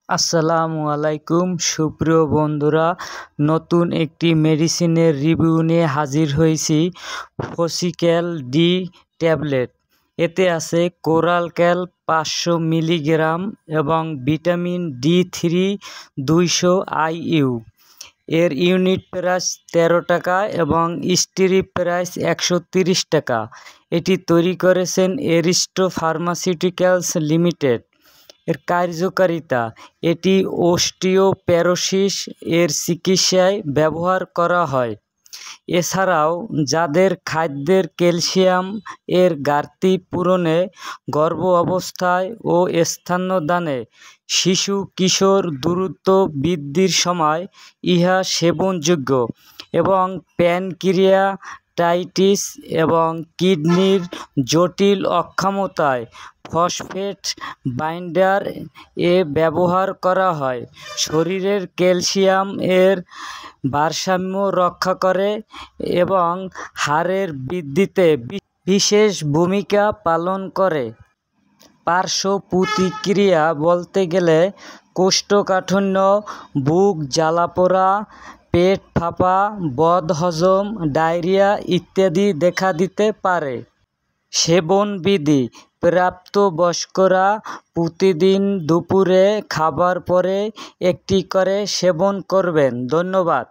আসসালামু আলাইকুম সুপ্রিয় বন্ধুরা, নতুন একটি মেডিসিনের রিভিউ নিয়ে হাজির হয়েছি। ফসিক্যাল ডি ট্যাবলেট। এতে আছে কোরালক্যাল 500 মিলিগ্রাম এবং ভিটামিন D3 200 IU। এর ইউনিট প্রাইস 13 টাকা এবং স্ট্রিপ প্রাইস 130 টাকা। এটি তৈরি করেছেন এরিস্টো ফার্মাসিউটিক্যালস লিমিটেড। এর কার্যকারিতা: এটি অস্টিওপোরোসিস এর চিকিৎসায় ব্যবহার করা হয়। এছাড়াও যাদের খাদ্যের ক্যালসিয়াম এর ঘাটতি পূরণে, গর্ভ অবস্থায় ও স্তন্যদানে, শিশু কিশোর দ্রুত বৃদ্ধির সময় ইহা সেবনযোগ্য এবং প্যানক্রিয়াটাইটিস এবং কিডনির জটিল অক্ষমতায় ফসফেট বাইন্ডার এ ব্যবহার করা হয়। শরীরের ক্যালসিয়াম এর ভারসাম্য রক্ষা করে এবং হাড়ের বৃদ্ধিতে বিশেষ ভূমিকা পালন করে। পার্শ্ব প্রতিক্রিয়া বলতে গেলে কোষ্ঠকাঠিন্য, বুক জ্বালাপোড়া, পেট ফাঁপা, বদহজম, ডায়রিয়া ইত্যাদি দেখা দিতে পারে। সেবনবিধি: প্রাপ্তবয়স্করা প্রতিদিন দুপুরে খাবার পরে একটি করে সেবন করবেন। ধন্যবাদ।